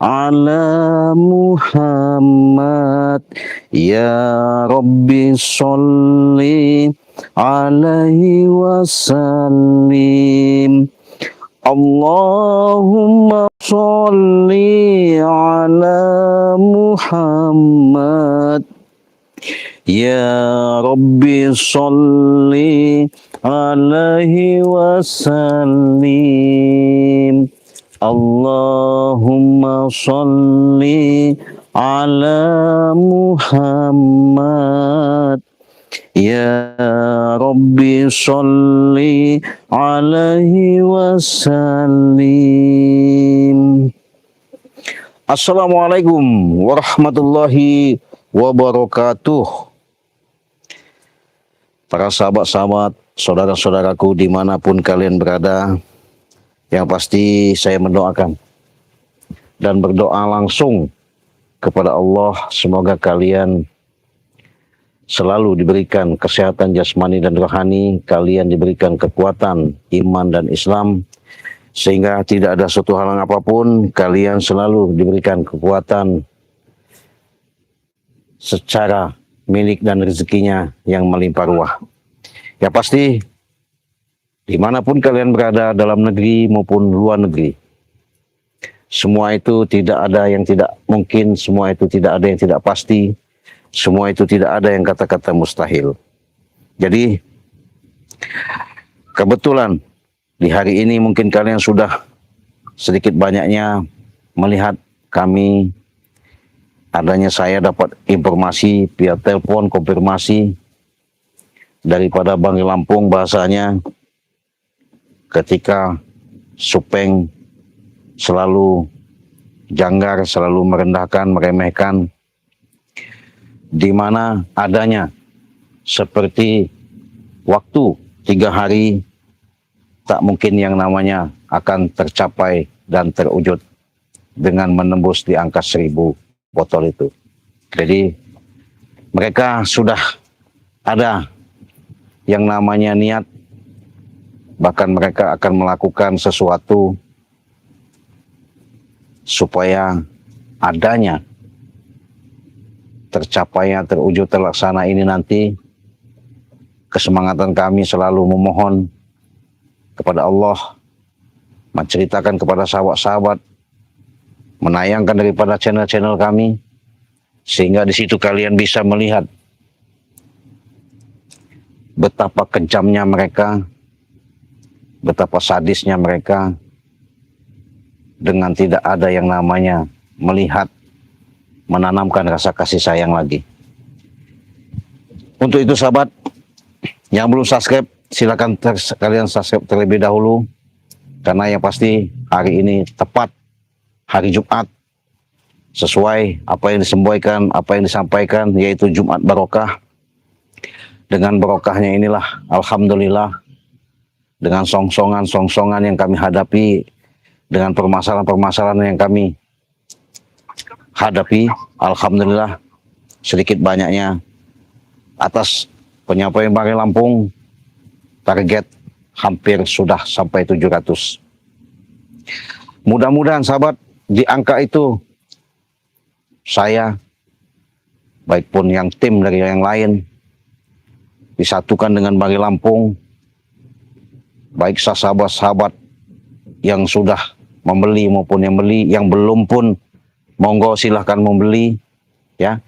ala Muhammad ya Rabbi sholli alaihi wasallim. Allahumma sholli ala Muhammad ya Rabbi sholli alaihi wasallim. Allahumma sholli ala Muhammad ya Rabbi sholli alaihi wasallim. Assalamualaikum warahmatullahi wabarakatuh. Para sahabat-sahabat, saudara-saudaraku dimanapun kalian berada, yang pasti saya mendoakan dan berdoa langsung kepada Allah, semoga kalian selalu diberikan kesehatan jasmani dan rohani, kalian diberikan kekuatan iman dan Islam, sehingga tidak ada suatu halang apapun, kalian selalu diberikan kekuatan secara milik dan rezekinya yang melimpah ruah. Ya pasti dimanapun kalian berada, dalam negeri maupun luar negeri, semua itu tidak ada yang tidak mungkin, semua itu tidak ada yang tidak pasti, semua itu tidak ada yang kata-kata mustahil. Jadi kebetulan di hari ini mungkin kalian sudah sedikit banyaknya melihat kami, adanya saya dapat informasi via telepon konfirmasi daripada Bangli Lampung, bahasanya ketika Supeng selalu janggar, selalu merendahkan, meremehkan, di mana adanya seperti waktu 3 hari tak mungkin yang namanya akan tercapai dan terwujud dengan menembus di angka 1000 botol itu. Jadi mereka sudah ada yang namanya niat, bahkan mereka akan melakukan sesuatu supaya adanya tercapainya, terwujud, terlaksana ini nanti. Kesemangatan kami selalu memohon kepada Allah, menceritakan kepada sahabat-sahabat, menayangkan daripada channel-channel kami, sehingga di situ kalian bisa melihat betapa kejamnya mereka, betapa sadisnya mereka, dengan tidak ada yang namanya melihat, menanamkan rasa kasih sayang lagi. Untuk itu sahabat, yang belum subscribe, silakan kalian subscribe terlebih dahulu, karena yang pasti hari ini tepat hari Jumat, sesuai apa yang disampaikan, yaitu Jumat Barokah. Dengan barokahnya inilah, alhamdulillah, dengan songsongan yang kami hadapi, dengan permasalahan-permasalahan yang kami hadapi, alhamdulillah sedikit banyaknya atas penyampaian Bangli Lampung, target hampir sudah sampai 700. Mudah-mudahan sahabat, di angka itu saya, baik pun yang tim dari yang lain, disatukan dengan Bangli Lampung, baik sahabat-sahabat yang sudah membeli maupun yang beli, yang belum pun monggo silahkan membeli, ya.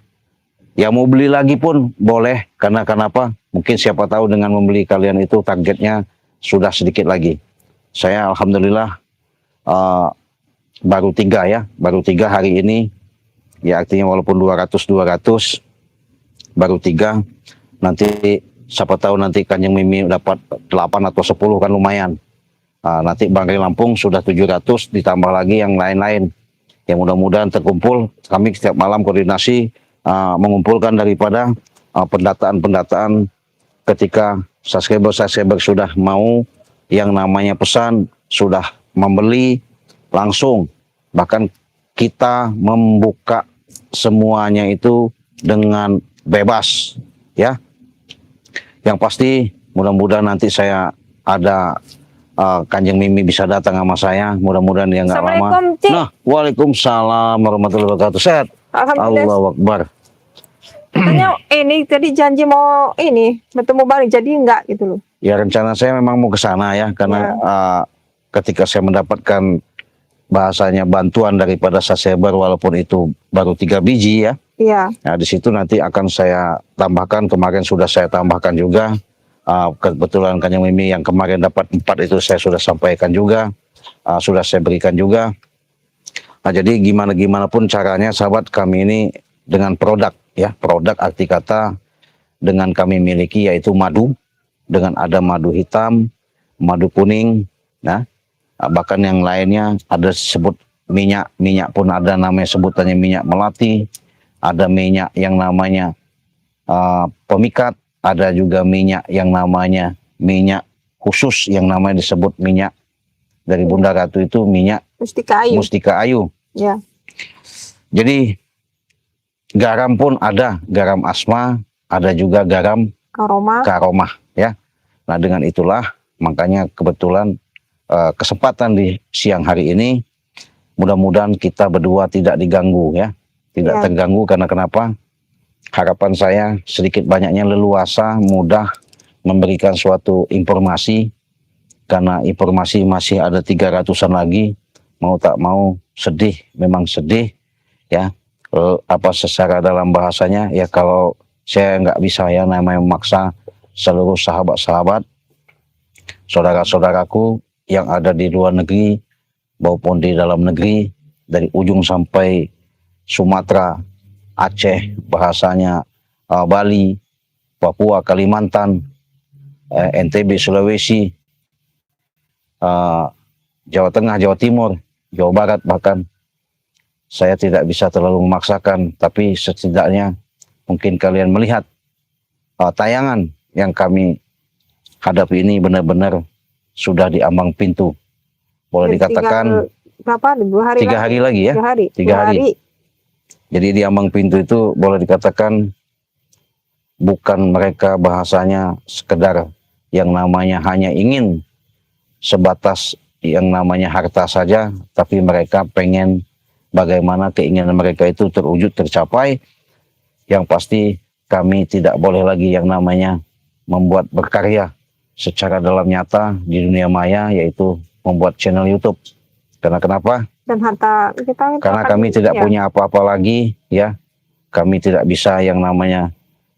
Yang mau beli lagi pun boleh, karena kenapa? Mungkin siapa tahu dengan membeli kalian itu targetnya sudah sedikit lagi. Saya alhamdulillah baru 3 hari ini, ya artinya walaupun 200 baru 3, nanti siapa tahu nanti Kanjeng Mimi dapat 8 atau 10 kan lumayan. Nanti Bangli Lampung sudah 700, ditambah lagi yang lain-lain. Yang mudah-mudahan terkumpul, kami setiap malam koordinasi mengumpulkan daripada pendataan ketika subscriber sudah mau, yang namanya pesan sudah membeli langsung, bahkan kita membuka semuanya itu dengan bebas, ya. Yang pasti mudah-mudahan nanti saya ada Kanjeng Mimi bisa datang sama saya. Mudah-mudahan dia nggak lama. Assalamualaikum, Cik. Nah, waalaikumsalam warahmatullahi wabarakatuh. Sehat. Alhamdulillah. Allahu Akbar. Katanya ini tadi janji mau ini bertemu balik, jadi enggak gitu loh. Ya rencana saya memang mau ke sana ya, karena ketika saya mendapatkan bahasanya bantuan daripada Sasebar, walaupun itu baru 3 biji ya. Iya. Nah di situ nanti akan saya tambahkan. Kemarin sudah saya tambahkan juga. Kebetulan Kanjeng Mimi yang kemarin dapat 4 itu saya sudah sampaikan juga, sudah saya berikan juga. Nah jadi gimana pun caranya sahabat, kami ini dengan produk ya, produk arti kata dengan kami miliki yaitu madu, dengan ada madu hitam, madu kuning, nah bahkan yang lainnya ada sebut minyak pun ada, namanya sebutannya minyak melati, ada minyak yang namanya pemikat, ada juga minyak yang namanya minyak khusus yang namanya disebut minyak dari Bunda Ratu itu minyak mustika ayu. Ya. Jadi garam pun ada, garam asma, ada juga garam karomah ya. Nah dengan itulah makanya kebetulan kesempatan di siang hari ini mudah-mudahan kita berdua tidak diganggu ya, tidak terganggu. Karena kenapa? Harapan saya sedikit banyaknya leluasa, mudah memberikan suatu informasi, karena informasi masih ada 300-an lagi. Mau tak mau sedih, memang sedih ya. Secara dalam bahasanya ya, kalau saya nggak bisa ya namanya memaksa seluruh sahabat-sahabat, saudara-saudaraku yang ada di luar negeri maupun di dalam negeri, dari ujung sampai Sumatera, Aceh, bahasanya Bali, Papua, Kalimantan, NTB, Sulawesi, Jawa Tengah, Jawa Timur, Jawa Barat bahkan. Saya tidak bisa terlalu memaksakan, tapi setidaknya mungkin kalian melihat tayangan yang kami hadapi ini benar-benar sudah di ambang pintu. Boleh dikatakan berapa? 2 hari 3 hari lagi ya? 3 hari. Jadi di ambang pintu itu boleh dikatakan bukan mereka bahasanya sekedar yang namanya hanya ingin sebatas yang namanya harta saja, tapi mereka pengen bagaimana keinginan mereka itu terwujud, tercapai. Yang pasti kami tidak boleh lagi yang namanya membuat berkarya secara dalam nyata di dunia maya, yaitu membuat channel YouTube. Karena kenapa? Dan harta kita karena kami tidak punya apa-apa lagi ya. Kami tidak bisa yang namanya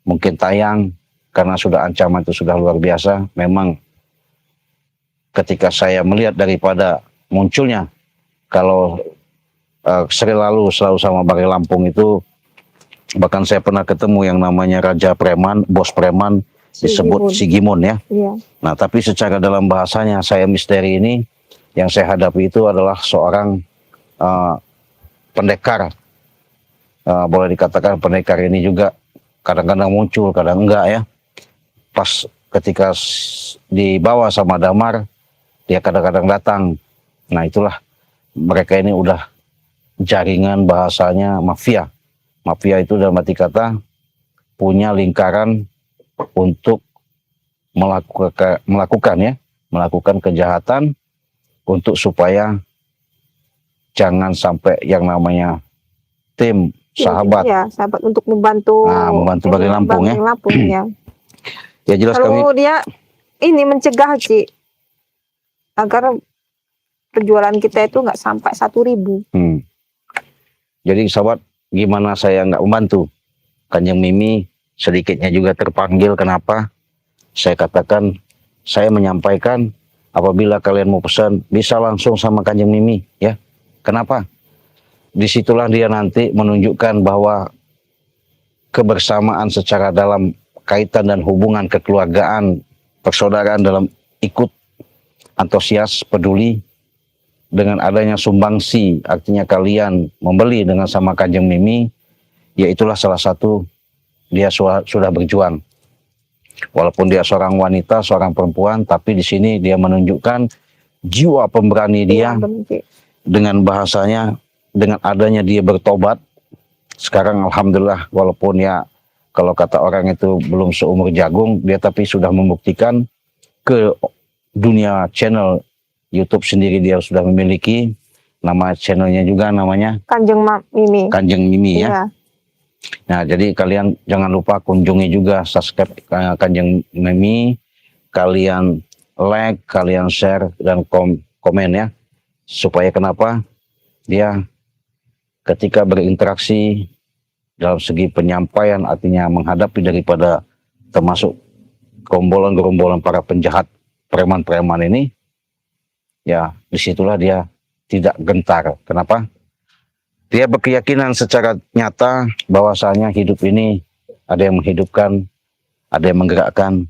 mungkin tayang, karena sudah ancaman itu sudah luar biasa. Memang ketika saya melihat daripada munculnya, kalau selalu sama Bari Lampung itu, bahkan saya pernah ketemu yang namanya Raja Preman, bos preman, disebut Sigimun ya. Nah tapi secara dalam bahasanya saya misteri ini, yang saya hadapi itu adalah seorang pendekar. Boleh dikatakan pendekar ini juga kadang-kadang muncul, kadang enggak ya. Pas ketika dibawa sama Damar, dia kadang-kadang datang. Nah itulah, mereka ini udah jaringan bahasanya mafia. Mafia itu dalam arti kata punya lingkaran untuk melakukan kejahatan, untuk supaya jangan sampai yang namanya tim sahabat. Ya, sahabat untuk membantu Bari Lampung ya. Ya jelas kalau dia ini mencegah Ci, agar penjualan kita itu nggak sampai 1.000. Jadi sahabat, gimana saya nggak membantu? Kanjeng Mimi sedikitnya juga terpanggil. Kenapa? Saya katakan, saya menyampaikan apabila kalian mau pesan bisa langsung sama Kanjeng Mimi ya. Kenapa? Disitulah dia nanti menunjukkan bahwa kebersamaan secara dalam kaitan dan hubungan kekeluargaan, persaudaraan dalam ikut antusias, peduli. Dengan adanya sumbangsi, artinya kalian membeli dengan sama Kanjeng Mimi, ya itulah salah satu dia sudah berjuang. Walaupun dia seorang wanita, seorang perempuan, tapi di sini dia menunjukkan jiwa pemberani dia. Dengan bahasanya, dengan adanya dia bertobat. Sekarang alhamdulillah, walaupun ya kalau kata orang itu belum seumur jagung, dia tapi sudah membuktikan ke dunia channel YouTube sendiri dia sudah memiliki. Nama channelnya juga namanya Kanjeng Mimi. Kanjeng Mimi ya. Iya. Nah, jadi kalian jangan lupa kunjungi juga subscribe Kanjeng Mimi. Kalian like, kalian share, dan komen ya. Supaya kenapa? Dia ketika berinteraksi dalam segi penyampaian, artinya menghadapi daripada termasuk gerombolan-gerombolan para penjahat preman-preman ini, ya disitulah dia tidak gentar. Kenapa? Dia berkeyakinan secara nyata bahwasanya hidup ini ada yang menghidupkan, ada yang menggerakkan,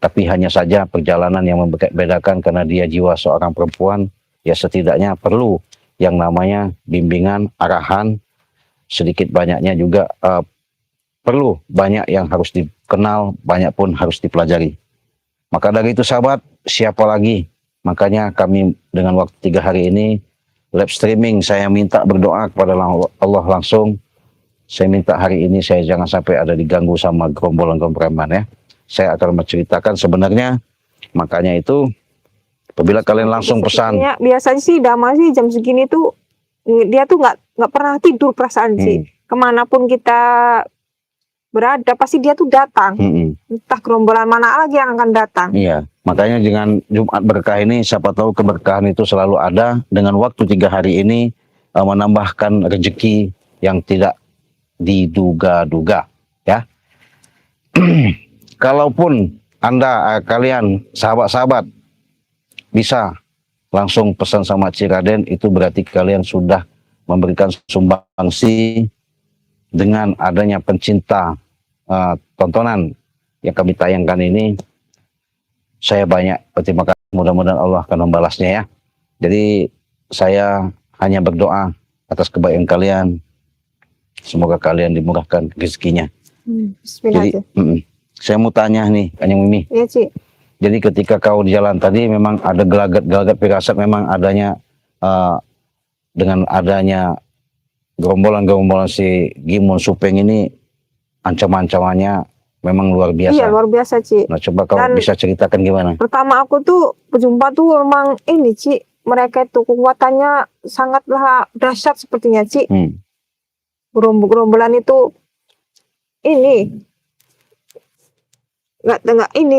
tapi hanya saja perjalanan yang membedakan karena dia jiwa seorang perempuan, ya setidaknya perlu yang namanya bimbingan, arahan, sedikit banyaknya juga perlu banyak yang harus dikenal, banyak pun harus dipelajari. Maka dari itu sahabat, siapa lagi? Makanya kami dengan waktu 3 hari ini live streaming, saya minta berdoa kepada Allah langsung. Saya minta hari ini saya jangan sampai ada diganggu sama gerombolan-gerombolan ya. Saya akan menceritakan sebenarnya, makanya itu apabila kalian langsung pesan. Ya, biasanya sih Dama sih jam segini tuh dia tuh nggak pernah tidur perasaan sih. Kemanapun kita berada pasti dia tuh datang. Entah gerombolan mana lagi yang akan datang. Iya, makanya dengan Jumat Berkah ini siapa tahu keberkahan itu selalu ada. Dengan waktu 3 hari ini menambahkan rezeki yang tidak diduga-duga ya. Kalaupun Anda kalian sahabat-sahabat bisa langsung pesan sama Ciraden, itu berarti kalian sudah memberikan sumbangsi dengan adanya pencinta tontonan yang kami tayangkan ini. Saya banyak berterima kasih, mudah-mudahan Allah akan membalasnya ya. Jadi saya hanya berdoa atas kebaikan kalian, semoga kalian dimurahkan rezekinya. Jadi saya mau tanya nih Kanjeng Mimi. Iya Ci. Jadi ketika kau di jalan tadi memang ada gelagat firasat, memang adanya dengan adanya gerombolan-gerombolan si Gimun Supeng ini, ancaman-ancamannya memang luar biasa. Iya, luar biasa, Ci. Nah, coba kau bisa ceritakan gimana? Pertama aku tuh berjumpa tuh memang ini, Ci. Mereka itu kekuatannya sangatlah dahsyat sepertinya, Ci. Gerombolan itu ini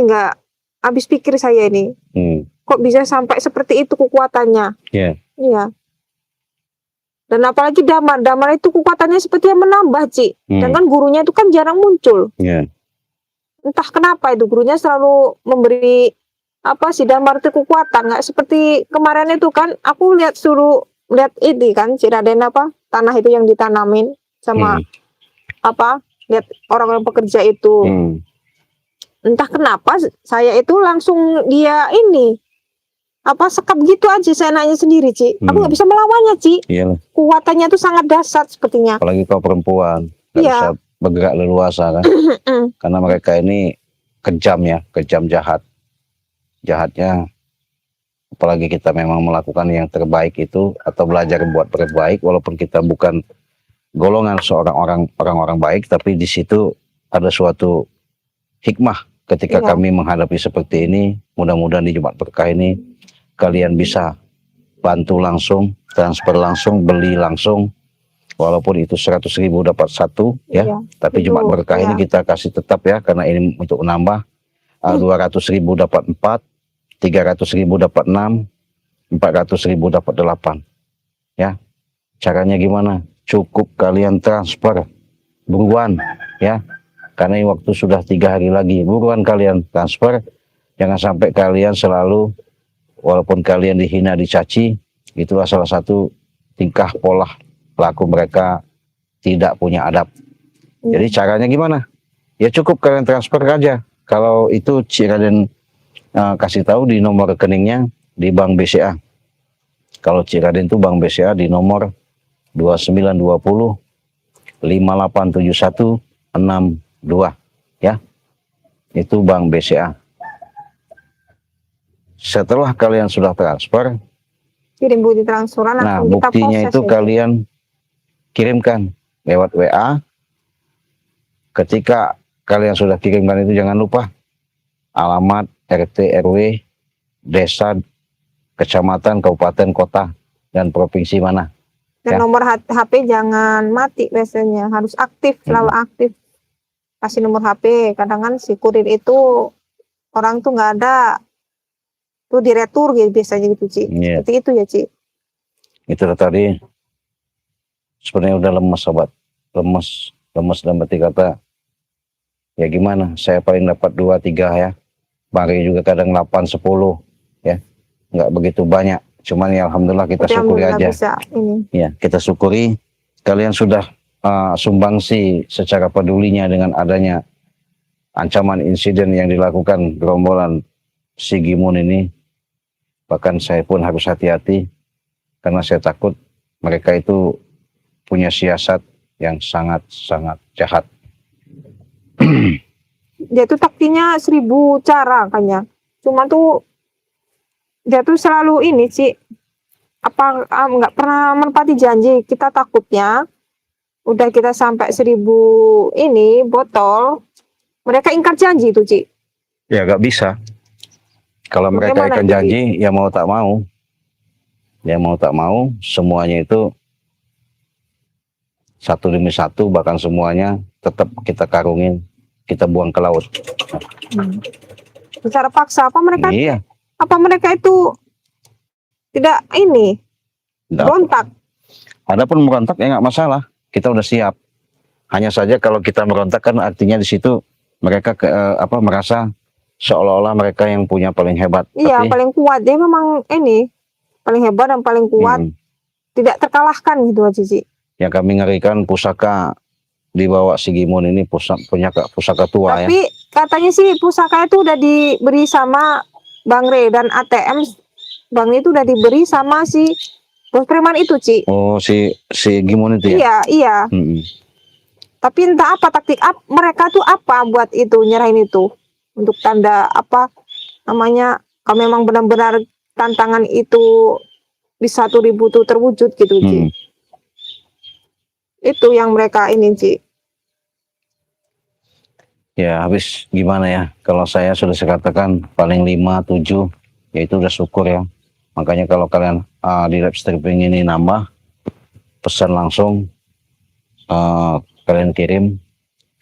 nggak habis pikir saya ini. Kok bisa sampai seperti itu kekuatannya? Iya. Iya. Dan apalagi Damar itu kekuatannya seperti yang menambah, Ci. Dan kan gurunya itu kan jarang muncul. Iya. Entah kenapa itu gurunya selalu memberi si Damar itu kekuatan, nggak seperti kemarin itu kan aku lihat ini kan si Raden tanah itu yang ditanamin sama lihat orang-orang pekerja itu. Entah kenapa saya itu langsung dia ini sekap gitu aja saya nanya sendiri, Ci. Aku nggak bisa melawannya, Ci. Iyalah. Kuatannya tuh sangat dahsyat sepertinya. Apalagi kau perempuan, nggak bisa bergerak leluasa kan. Karena mereka ini kejam ya, kejam jahatnya. Apalagi kita memang melakukan yang terbaik itu atau belajar buat berbaik, walaupun kita bukan golongan orang-orang baik, tapi di situ ada suatu hikmah ketika kami menghadapi seperti ini. Mudah-mudahan di Jumat Berkah ini kalian bisa bantu langsung, transfer langsung, beli langsung, walaupun itu 100.000 dapat 1 ya. Tapi Jumat Berkah ini kita kasih tetap ya, karena ini untuk menambah 200.000 dapat 4, 300.000 dapat 6, 400.000 dapat 8 ya. Caranya gimana? Cukup kalian transfer buruan ya, karena ini waktu sudah 3 hari lagi. Buruan kalian transfer, jangan sampai kalian selalu, walaupun kalian dihina, dicaci, itulah salah satu tingkah pola pelaku mereka tidak punya adab. Jadi caranya gimana? Ya cukup kalian transfer aja. Kalau itu Ciraden kasih tahu di nomor rekeningnya di Bank BCA. Kalau Ciraden itu Bank BCA di nomor 2920 5871 62 ya. Itu Bank BCA. Setelah kalian sudah transfer, kirim bukti transferan. Nah, buktinya itu kalian kirimkan lewat WA. Ketika kalian sudah kirimkan itu, jangan lupa alamat RT RW desa kecamatan, kabupaten, kota, dan provinsi mana. Dan Ya. nomor HP jangan mati biasanya, harus aktif, selalu aktif. Kasih nomor HP, kadang kan si kurir itu orang tuh nggak ada, tuh diretur gitu biasanya gitu Ci. Iya. Seperti itu ya Ci. Itu tadi sebenarnya udah lemes sobat, lemes dalam arti kata ya gimana, saya paling dapat 2-3 ya, Bang Ray juga kadang 8-10 ya, nggak begitu banyak, cuman ya alhamdulillah kita Tapi syukuri alhamdulillah aja bisa ini. ya, kita syukuri kalian sudah sumbangsi secara pedulinya dengan adanya ancaman insiden yang dilakukan gerombolan Sigimun ini. Bahkan saya pun harus hati-hati karena saya takut mereka itu punya siasat yang sangat-sangat jahat. Dia tuh taktinya 1000 cara kayaknya. Cuma tuh dia tuh selalu ini Ci, apa nggak pernah menepati janji. Kita takutnya udah kita sampai 1000 ini botol, mereka ingkar janji tuh Ci. Ya gak bisa. Kalau mereka Bagaimana ikan itu, Ci? janji, ya mau tak mau. Ya mau tak mau, semuanya itu satu demi satu, bahkan semuanya tetap kita karungin, kita buang ke laut. Secara paksa Iya. apa mereka itu tidak ini Nggak. berontak? Adapun merontak ya nggak masalah, kita udah siap. Hanya saja kalau kita merontak kan artinya di situ mereka merasa seolah-olah mereka yang punya paling hebat. Iya, Tapi, paling kuat. Dia memang ini paling hebat dan paling kuat, tidak terkalahkan gitu aja Ci. yang kami ngerikan pusaka dibawa Sigimun ini punya pusaka tua ya. Tapi katanya sih pusaka itu udah diberi sama Bang Ray, dan ATM Bang Ray itu udah diberi sama si bos preman itu Ci. Oh, si Gimun itu ya? Iya. Tapi entah apa taktik mereka tuh apa buat itu, nyerahin itu. Untuk tanda apa namanya, kalau memang benar-benar tantangan itu di 1000 tuh terwujud gitu Ci. Itu yang mereka ini Ci. Ya habis gimana ya, kalau saya sudah saya katakan paling 5-7 ya itu udah syukur ya. Makanya kalau kalian di live streaming ini nambah, pesan langsung kalian kirim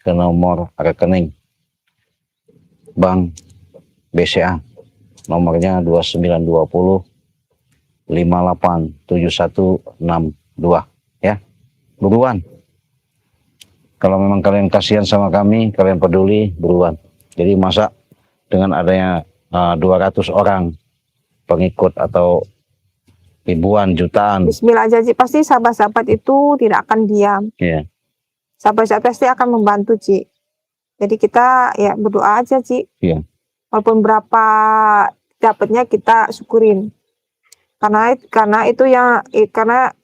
ke nomor rekening Bank BCA, nomornya 2920 587162 ya. Buruan. Kalau memang kalian kasihan sama kami, kalian peduli, buruan. Jadi masa dengan adanya 200 orang pengikut atau ribuan, jutaan. Bismillah aja Ci, pasti sahabat-sahabat itu tidak akan diam. Iya. Sahabat-sahabat pasti akan membantu Ci. Jadi kita ya berdoa aja Ci. Iya. Walaupun berapa dapatnya kita syukurin. Karena itu yang karena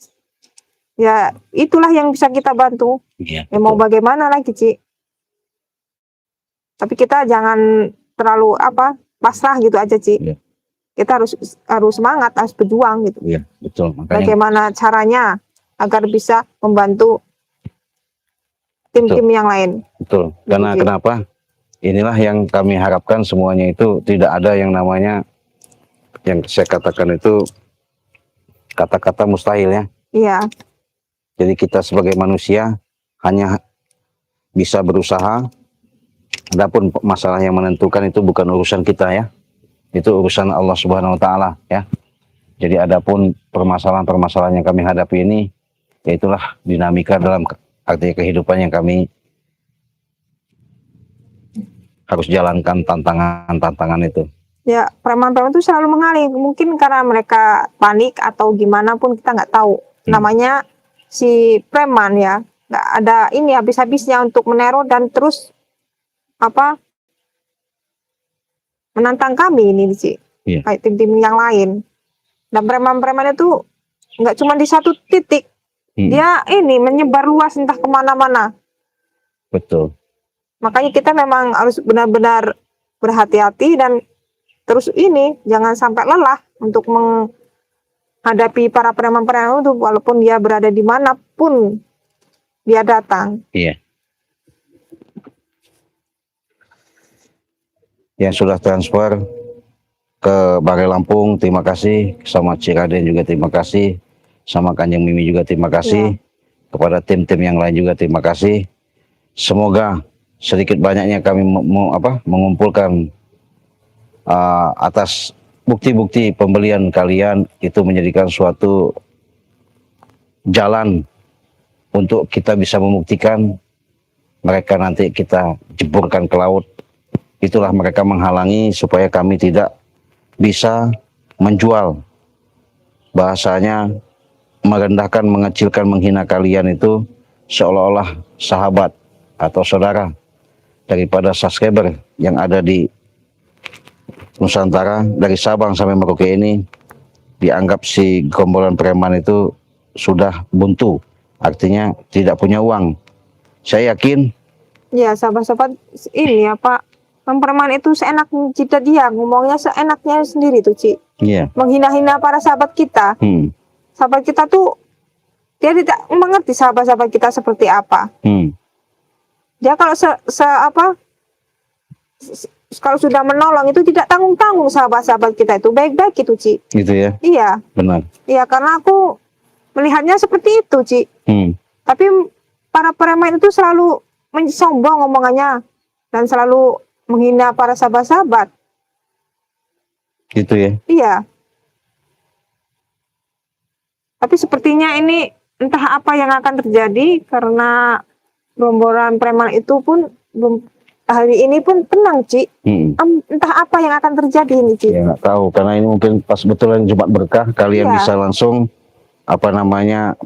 ya itulah yang bisa kita bantu. Iya. Ya mau bagaimana lagi Ci. Tapi kita jangan terlalu pasrah gitu aja Ci. Iya. Kita harus semangat, harus berjuang gitu. Iya, betul. Makanya Bagaimana caranya agar bisa membantu tim-tim yang lain. betul. Karena Gitu. kenapa? Inilah yang kami harapkan semuanya itu tidak ada yang namanya yang saya katakan itu kata-kata mustahil ya. Iya. Jadi kita sebagai manusia hanya bisa berusaha. Adapun masalah yang menentukan itu bukan urusan kita ya. Itu urusan Allah Subhanahu wa taala ya. Jadi adapun permasalahan-permasalahan yang kami hadapi ini, yaitulah dinamika dalam arti kehidupan yang kami harus jalankan, tantangan-tantangan itu. Ya, preman-preman itu selalu mengalir. Mungkin karena mereka panik atau gimana pun kita nggak tahu. Namanya si preman ya, nggak ada ini habis-habisnya untuk meneror dan terus menantang kami ini sih. Iya. Kayak tim-tim yang lain. Dan preman-preman itu nggak cuma di satu titik. Dia ini menyebar luas entah kemana-mana. Betul. Makanya kita memang harus benar-benar berhati-hati dan terus ini jangan sampai lelah untuk menghadapi para preman-preman itu, walaupun dia berada dimanapun dia datang. Iya. Yang sudah transfer ke Bagai Lampung terima kasih, sama Ciraden juga terima kasih, sama Kanjeng Mimi juga terima kasih, kepada tim-tim yang lain juga terima kasih. Semoga sedikit banyaknya kami mengumpulkan atas bukti-bukti pembelian kalian itu menjadikan suatu jalan untuk kita bisa membuktikan mereka nanti kita jeburkan ke laut. Itulah mereka menghalangi supaya kami tidak bisa menjual. Bahasanya merendahkan, mengecilkan, menghina kalian itu seolah-olah sahabat atau saudara daripada subscriber yang ada di Nusantara, dari Sabang sampai Merauke ini dianggap si Gerombolan Preman itu sudah buntu, artinya tidak punya uang. Saya yakin Ya, sahabat-sahabat ini apa, Preman itu seenak jidat dia, ngomongnya seenaknya sendiri tuh, Ci. iya. Menghina-hina para sahabat kita. Sahabat kita tuh dia tidak mengerti sahabat-sahabat kita seperti apa. Dia kalau kalau sudah menolong itu tidak tanggung-tanggung sahabat-sahabat kita itu baik-baik itu, Ci. Gitu ya. Iya. Benar. Iya, karena aku melihatnya seperti itu, Ci. Tapi para preman itu selalu sombong ngomongannya dan selalu menghina para sahabat-sahabat. Gitu ya. Iya. Tapi sepertinya ini entah apa yang akan terjadi karena gerombolan preman itu pun belum hari ini pun tenang, Ci. Entah apa yang akan terjadi ini, Ci. Ya nggak tahu, karena ini mungkin pas betulan Jumat Berkah, kalian bisa langsung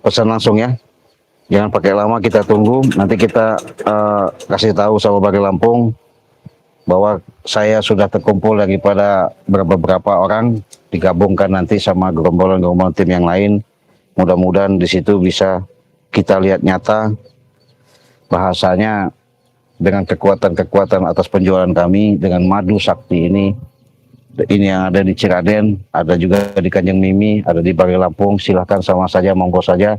pesan langsung ya. Jangan pakai lama, kita tunggu. Nanti kita kasih tahu sama Bagai Lampung bahwa saya sudah terkumpul daripada beberapa orang, digabungkan nanti sama gerombolan-gerombolan tim yang lain. Mudah-mudahan di situ bisa kita lihat nyata bahasanya dengan kekuatan-kekuatan atas penjualan kami dengan madu sakti ini yang ada di Ciraden, ada juga di Kanjeng Mimi, ada di Bagai Lampung. Silahkan sama saja, monggo saja.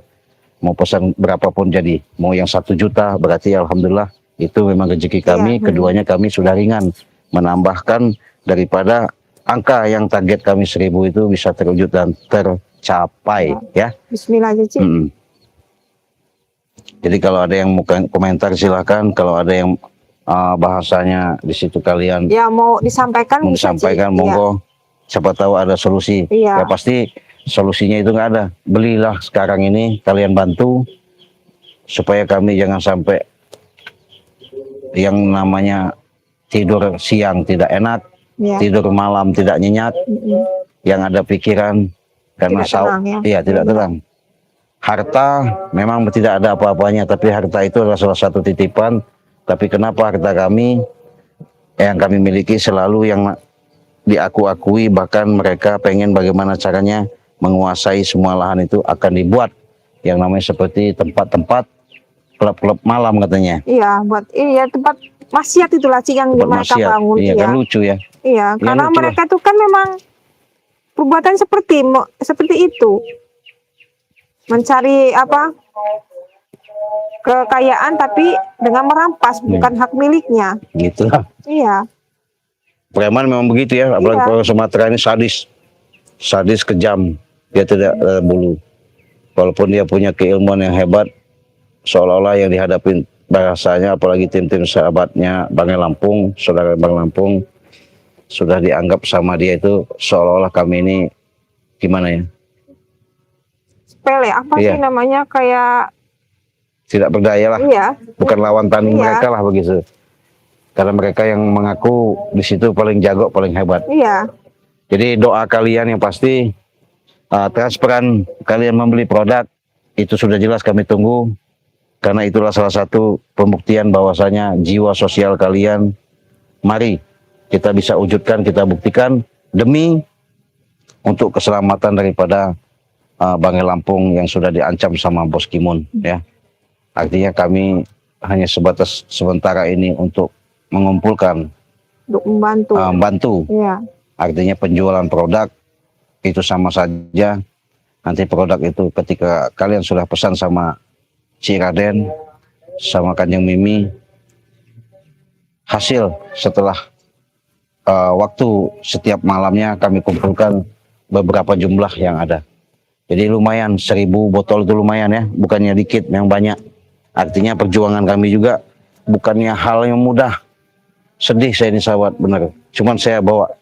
Mau pesan berapapun jadi, mau yang 1 juta berarti alhamdulillah itu memang rezeki kami. Keduanya kami sudah ringan, menambahkan daripada angka yang target kami 1000 itu bisa terwujud dan tercapai ya. Bismillah aja, Ci. Jadi kalau ada yang mau komentar silahkan, kalau ada yang bahasanya di situ kalian ya mau disampaikan, monggo. Siapa tahu ada solusi. Ya pasti solusinya itu nggak ada. Belilah sekarang ini, kalian bantu supaya kami jangan sampai yang namanya tidur siang tidak enak, tidur malam tidak nyenyak, yang ada pikiran karena tidak tenang. Harta memang tidak ada apa-apanya, tapi harta itu adalah salah satu titipan. Tapi kenapa harta kami yang kami miliki selalu yang diakui, bahkan mereka pengen bagaimana caranya menguasai semua lahan itu akan dibuat yang namanya seperti tempat-tempat klub-klub malam katanya. Iya, buat tempat maksiat itulah, Ci, yang mereka bangun. Iya, kan lucu ya. Iya, karena mereka tuh kan memang perbuatan seperti itu. Mencari kekayaan tapi dengan merampas, bukan hak miliknya. Gitu lah. Iya. Preman memang begitu ya, apalagi kalau Sumatera ini sadis kejam, dia tidak bulu. Walaupun dia punya keilmuan yang hebat, seolah-olah yang dihadapin bahasanya, apalagi tim-tim sahabatnya Bagai Lampung, saudara Bagai Lampung, sudah dianggap sama dia itu seolah-olah kami ini gimana ya? Sepele, sih namanya, kayak tidak berdaya lah. Iya. Bukan lawan tanding mereka lah begitu. Karena mereka yang mengaku di situ paling jago, paling hebat. Iya. Jadi doa kalian yang pasti transparan, kalian membeli produk itu sudah jelas kami tunggu, karena itulah salah satu pembuktian bahwasanya jiwa sosial kalian. Mari kita bisa wujudkan, kita buktikan demi untuk keselamatan daripada Bagai Lampung yang sudah diancam sama Bos Kimun ya. Artinya kami hanya sebatas sementara ini untuk mengumpulkan, untuk membantu. Iya. Artinya penjualan produk itu sama saja. Nanti produk itu ketika kalian sudah pesan sama Ciraden, sama Kanjeng Mimi, hasil setelah waktu setiap malamnya kami kumpulkan beberapa jumlah yang ada. Jadi lumayan 1.000 botol itu lumayan ya, bukannya dikit, yang banyak. Artinya perjuangan kami juga bukannya hal yang mudah. Sedih saya ini sahabat, benar. Cuman saya bawa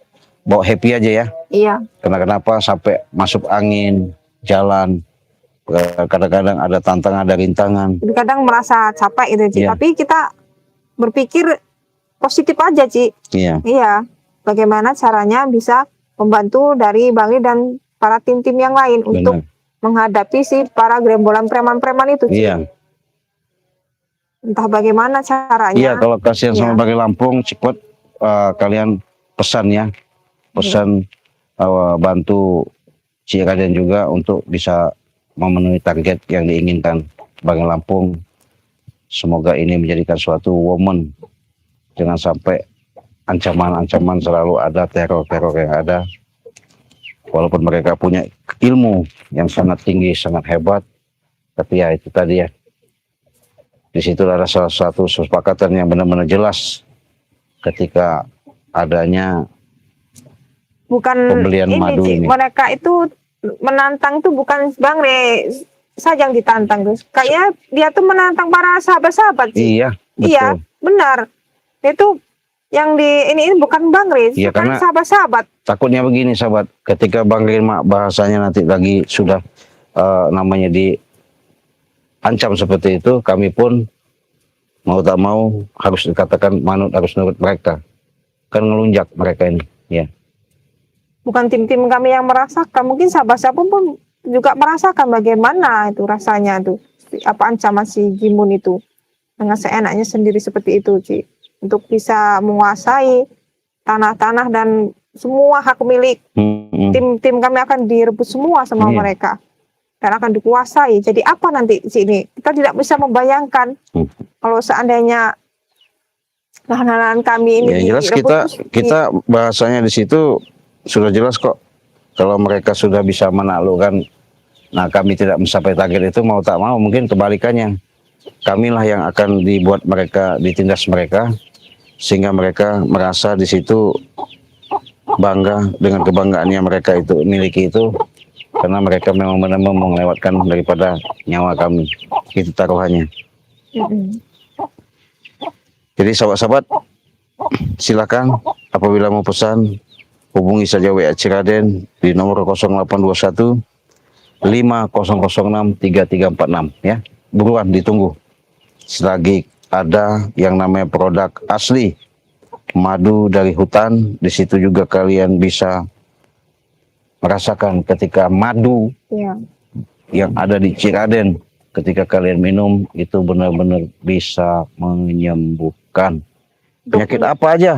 happy aja ya. Iya. Karena kenapa sampai masuk angin, jalan, kadang-kadang ada tantangan, ada rintangan. Jadi kadang merasa capek gitu, Ci. Iya. Tapi kita berpikir positif aja, Ci. Iya, Iya. Bagaimana caranya bisa membantu dari Bang Ri dan para tim-tim yang lain untuk benar. menghadapi si para gerombolan preman-preman itu, Ci. Iya. Entah bagaimana caranya. Iya, kalau kasihan sama Iya. Bagi Lampung, cepat kalian pesan ya, pesan bantu Ciraden juga untuk bisa memenuhi target yang diinginkan Bagi Lampung. Semoga ini menjadikan suatu woman, jangan sampai ancaman-ancaman selalu ada, teror-teror yang ada. Walaupun mereka punya ilmu yang sangat tinggi, sangat hebat, tapi ya itu tadi ya. Di situ ada salah satu kesepakatan yang benar-benar jelas ketika adanya Bukan pembelian madu Ci. ini. Mereka itu menantang tuh bukan Bang Ri saja yang ditantang, Gus. Kayaknya dia tuh menantang para sahabat-sahabat, Ci. Iya, betul. Iya, benar. Itu yang ini bukan Bang Ri, Iya, bukan karena sahabat-sahabat. takutnya begini sahabat, ketika Bang Rima bahasanya nanti lagi sudah namanya diancam seperti itu, kami pun mau tak mau harus dikatakan manut, harus nurut mereka. Kan ngelunjak mereka ini, ya. Bukan tim-tim kami yang merasakan, mungkin sahabat-sahabat pun juga merasakan bagaimana itu rasanya tuh, apa ancaman si Jimun itu dengan seenaknya sendiri seperti itu, Ci, untuk bisa menguasai tanah-tanah dan semua hak milik tim-tim kami akan direbut semua sama Iya. mereka dan akan dikuasai. Jadi apa nanti Ci, ini kita tidak bisa membayangkan kalau seandainya lahan-lahan kami ini Ya jelas direbut, kita bahasanya di situ sudah jelas kok. Kalau mereka sudah bisa menaklukkan, nah kami tidak mencapai target itu, mau tak mau mungkin kebalikannya. Kamilah yang akan dibuat mereka, ditindas mereka, sehingga mereka merasa di situ bangga dengan kebanggaan yang mereka itu miliki itu, karena mereka memang benar-benar melewatkan daripada nyawa kami. Itu taruhannya. Jadi sahabat-sahabat, silakan apabila mau pesan, hubungi saja WA Ciraden di nomor 0821 5006 3346 ya. Buruan ditunggu. Selagi ada yang namanya produk asli madu dari hutan, di situ juga kalian bisa merasakan ketika madu ya. yang ada di Ciraden ketika kalian minum itu benar-benar bisa menyembuhkan penyakit apa aja.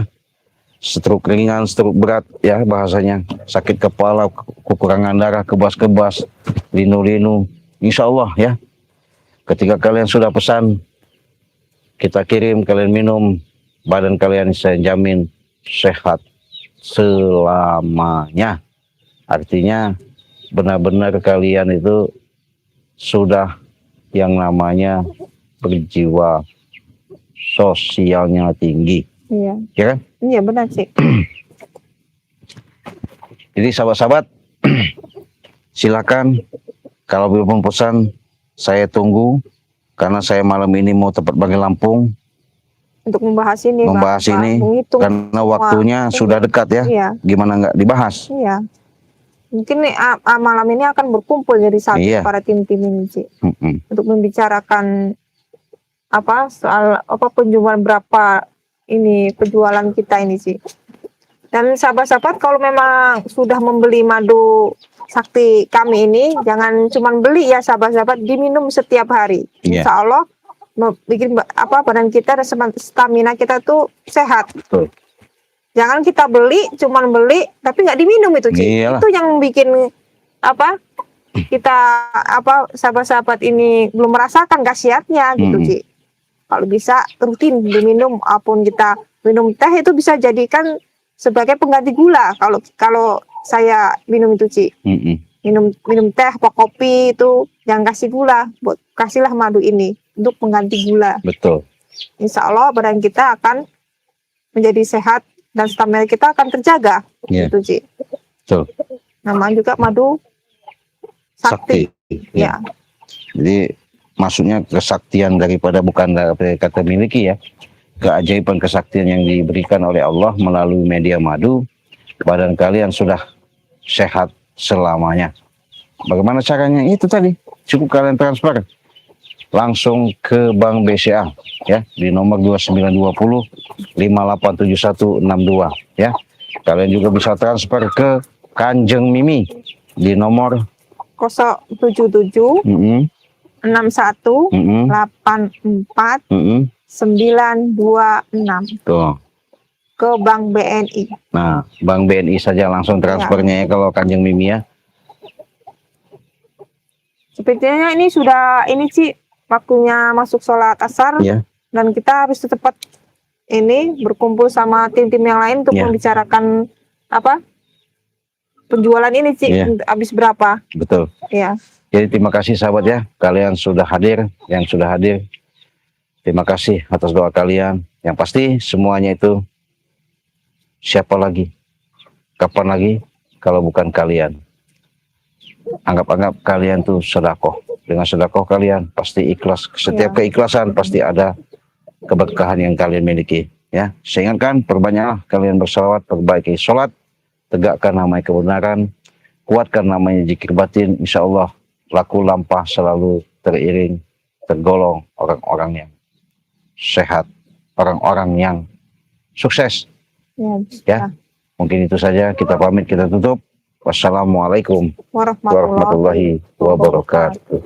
Stroke ringan, stroke berat ya bahasanya, sakit kepala, kekurangan darah, kebas-kebas, linu-linu, insya Allah ya. Ketika kalian sudah pesan, kita kirim, kalian minum, badan kalian saya jamin sehat selamanya. Artinya benar-benar kalian itu sudah yang namanya berjiwa sosialnya tinggi. Iya. Ya kan? Iya benar sih. Jadi sahabat-sahabat, silakan kalau belum pesan, saya tunggu karena saya malam ini mau tepat Bagi Lampung Untuk membahas ini, membahas Pak, ini menghitung karena waktunya semua. sudah dekat ya. Iya. Gimana nggak dibahas? Iya. Mungkin nih, malam ini akan berkumpul jadi satu Iya. para tim-tim ini, Ci, Mm-mm. untuk membicarakan apa soal apa penjualan berapa ini penjualan kita ini, Ci. Dan sahabat-sahabat kalau memang sudah membeli madu sakti kami ini, jangan cuma beli ya sahabat-sahabat, diminum setiap hari. Iya. Insya Allah bikin apa badan kita dan stamina kita tuh sehat. Betul. Jangan kita beli, cuman beli tapi nggak diminum itu, Ci. Iyalah. Itu yang bikin apa kita apa sahabat-sahabat ini belum merasakan khasiatnya gitu, Mm-mm. Ci. Kalau bisa rutin diminum, apapun kita minum teh itu bisa jadikan sebagai pengganti gula. Kalau saya minum itu, Ci. Mm-mm. Minum teh atau kopi itu jangan kasih gula, buat kasihlah madu ini untuk pengganti gula. Betul. Insya Allah badan kita akan menjadi sehat dan stamina kita akan terjaga. Iya. Gitu, Ci. Betul. Namanya juga madu sakti. Ya. Jadi maksudnya kesaktian daripada bukan dari kata miliki ya. Keajaiban kesaktian yang diberikan oleh Allah melalui media madu, badan kalian sudah sehat selamanya. Bagaimana caranya? Itu tadi, cukup kalian transfer langsung ke Bank BCA ya di nomor 2920 587162 ya. Kalian juga bisa transfer ke Kanjeng Mimi di nomor 077 61 84 926 tuh. ke Bank BNI. Nah, Bank BNI saja langsung transfernya ya kalau Kanjeng Mimi ya. Sepertinya ini sudah ini Ci, waktunya masuk sholat asar Ya. dan kita harus cepat ini berkumpul sama tim-tim yang lain untuk Ya. membicarakan apa penjualan ini Ci, Ya. habis berapa Betul. ya. Jadi terima kasih sahabat ya, kalian sudah hadir, yang sudah hadir. Terima kasih atas doa kalian. Yang pasti semuanya itu siapa lagi? Kapan lagi kalau bukan kalian? Anggap-anggap kalian tuh sedekah. Dengan sedekah kalian pasti ikhlas. Setiap Ya. keikhlasan pasti ada keberkahan yang kalian miliki. Ya, saya ingatkan, perbanyaklah kalian bersolawat, perbaiki sholat, tegakkan namanya kebenaran, kuatkan namanya zikir batin. Insya Allah laku lampah selalu teriring, tergolong orang-orang yang sehat, orang-orang yang sukses. Ya, mungkin itu saja, kita pamit, kita tutup. Wassalamualaikum warahmatullahi wabarakatuh.